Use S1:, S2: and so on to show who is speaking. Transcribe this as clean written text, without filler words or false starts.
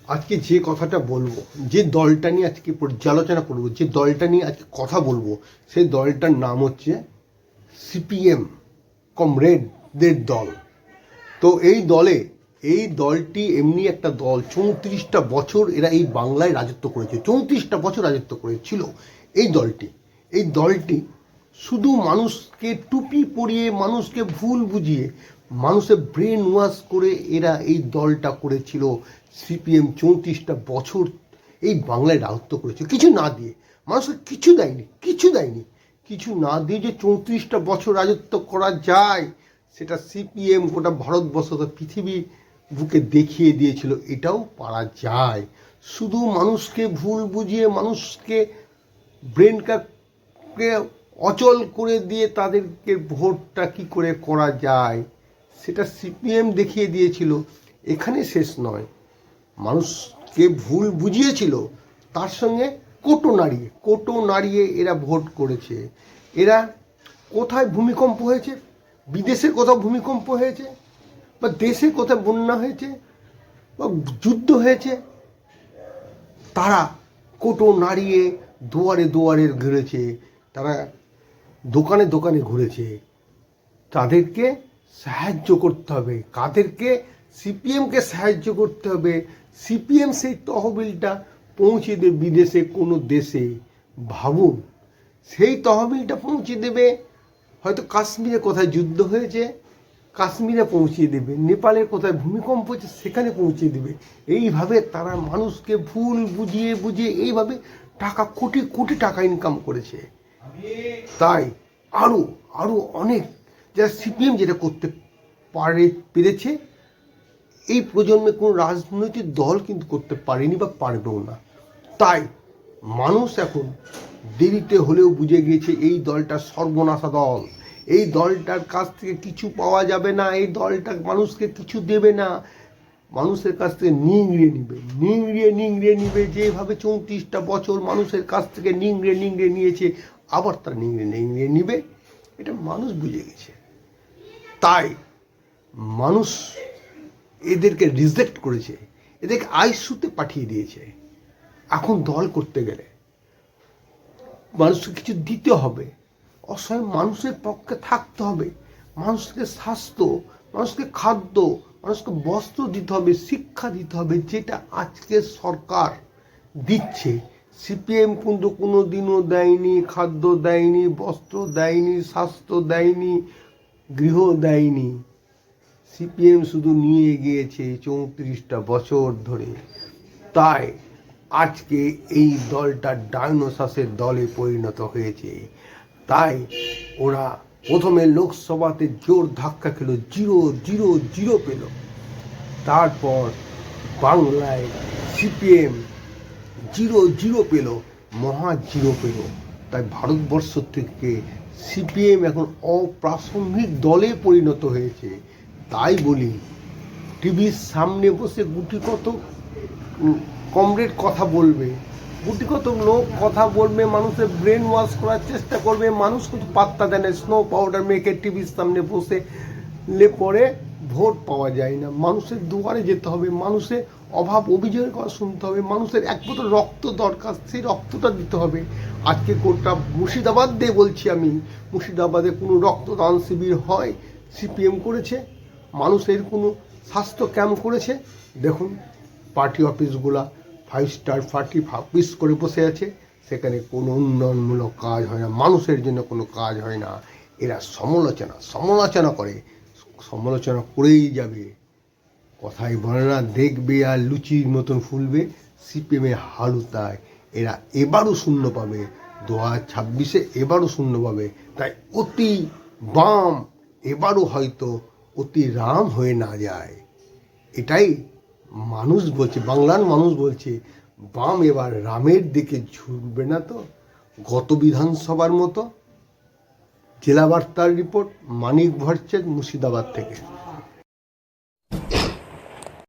S1: আজকে যে কথাটা বলবো, যে দলটা নিয়ে আজকে পর্যালোচনা করব, যে দলটা নিয়ে আজকে কথা বলবো, সেই দলটার নাম হচ্ছে সিপিএম, কমরেডদের দল। তো এই দলটি এমনি একটা দল, 34টা বছর এরা এই বাংলায় রাজত্ব করেছে, 34টা বছর রাজত্ব করেছিল এই দলটি শুধু মানুষকে টুপি পরিয়ে, মানুষকে ভুল বুঝিয়ে, মানুষের ব্রেন ওয়াশ করে এরা এই দলটা করেছিল। সিপিএম 34টা বছর এই বাংলায় রাজত্ব করেছে কিছু না দিয়ে, মানুষকে কিছু না দিয়ে যে 34টা বছর রাজত্ব করা যায়, সেটা সিপিএম গোটা ভারতবর্ষ, পৃথিবী বুকে দেখিয়ে দিয়েছিল এটাও পারা যায়। শুধু মানুষকে ভুল বুঝিয়ে, মানুষকে ব্রেনকে অচল করে দিয়ে তাদেরকে ভোটটা কি করে করা যায় সেটা সিপিএম দেখিয়ে দিয়েছিল। এখানে শেষ নয়, মানুষকে ভুল বুঝিয়েছিল, তার সঙ্গে কোটো নাড়িয়ে এরা ভোট করেছে। এরা কোথায় ভূমিকম্প হয়েছে, বিদেশে কোথাও ভূমিকম্প হয়েছে, বা দেশে কোথায় বন্যা হয়েছে, বা যুদ্ধ হয়েছে, তারা কোটো নাড়িয়ে দুয়ারে দুয়ারে ঘুরেছে, তারা দোকানে দোকানে ঘুরেছে। তাদেরকে সাহায্য করতে হবে, কাদেরকে? সিপিএমকে সাহায্য করতে হবে। সিপিএম সেই তহবিলটা পৌঁছে দেবে বিদেশে, কোনো দেশে। ভাবুন, সেই তহবিলটা পৌঁছে দেবে হয়তো কাশ্মীরে কোথায় যুদ্ধ হয়েছে, কাশ্মীরে পৌঁছিয়ে দেবে, নেপালের কোথায় ভূমিকম্প হয়েছে সেখানে পৌঁছে দেবে। এইভাবে তারা মানুষকে ভুল বুঝিয়ে বুঝিয়ে এইভাবে টাকা, কোটি কোটি টাকা ইনকাম করেছে। তাই আরও অনেক যারা সিপিএম যেটা করতে পেরেছে, এই প্রজন্মে কোনো রাজনৈতিক দল কিন্তু করতে পারেনি বা পারবেও না। তাই মানুষ এখন দেরিতে হলেও বুঝে গিয়েছে এই দলটা সর্বনাশা দল, এই দলটার কাছ থেকে কিছু পাওয়া যাবে না, এই দলটা মানুষকে কিছু দেবে না, মানুষের কাছ থেকে নিংড়িয়ে নিবে। যেভাবে 34টা বছর মানুষের কাছ থেকে নিংড়ে নিয়েছে, আবার তারা নিংড়ে নিবে, এটা মানুষ বুঝে গেছে। তাই মানুষ এদেরকে রিজেক্ট করেছে, এদেরকে আইসিইউতে পাঠিয়ে দিয়েছে। এখন দল করতে গেলে মানুষকে কিছু দিতে হবে, অসহায় মানুষের পক্ষে থাকতে হবে, মানুষকে স্বাস্থ্য, মানুষকে খাদ্য, মানুষকে বস্ত্র দিতে হবে, শিক্ষা দিতে হবে, যেটা আজকে সরকার দিচ্ছে। সিপিএম কিন্তু কোনো দিনও দেয়নি, খাদ্য দেয়নি, বস্ত্র দেয়নি, স্বাস্থ্য দেয়নি, গৃহ দেয়নি। সিপিএম শুধু নিয়ে গিয়েছে 34টা বছর ধরে। তাই আজকে এই দলটা ডাইনোসরের দলে পরিণত হয়েছে। তাই ওরা প্রথমে লোকসভাতে জোর ধাক্কা খেলো, 0-0-0 পেল। তারপর বাংলায় সিপিএম 0-0 পেল, মহা 0 পেল। তাই ভারতবর্ষ থেকে সিপিএম এখন অপ্রাসঙ্গিক দলে পরিণত হয়েছে। তাই বলি, টিভির সামনে বসে গুটি কত কমরেড কথা বলবে, গুটি কত লোক কথা বলবে, মানুষের ব্রেন ওয়াশ করার চেষ্টা করবে, মানুষ কিছু পাত্তা দেয় না। স্নো পাউডার মেখে টিভির সামনে বসে পরে ভোট পাওয়া যায় না। মানুষের দুয়ারে যেতে হবে, মানুষের অভাব অভিযোগের কথা শুনতে হবে, মানুষের এক বোতল রক্ত দরকার, সেই রক্তটা দিতে হবে। আজকে কোনটা মুর্শিদাবাদ দিয়ে বলছি আমি, মুর্শিদাবাদে কোনো রক্তদান শিবির হয়? সিপিএম করেছে। মানুষের কোনো স্বাস্থ্য ক্যাম্প করেছে? দেখুন, পার্টি অফিসগুলা 5 স্টার পার্টি অফিস করে বসে আছে, সেখানে কোনো উন্নয়নমূলক কাজ হয় না, মানুষের জন্য কোনো কাজ হয় না। এরা সমালোচনা করে, সমালোচনা করেই যাবে। কথাই বলে না, দেখবে আর লুচির মতন ফুলবে। সিপিএমের হালু তাই, এরা এবারও শূন্য পাবে, 2026-এ এবারও শূন্য পাবে। তাই অতি বাম এবারও হয়তো অতি রাম হয়ে না যায়, এটাই মানুষ বলছে, বাংলার মানুষ বলছে। বাম এবার রামের দিকে ঝুঁকবে না তো? গত বিধানসভার মতো। জেলা বার্তার রিপোর্ট, মানিক ভট্টাচার্য, মুর্শিদাবাদ থেকে।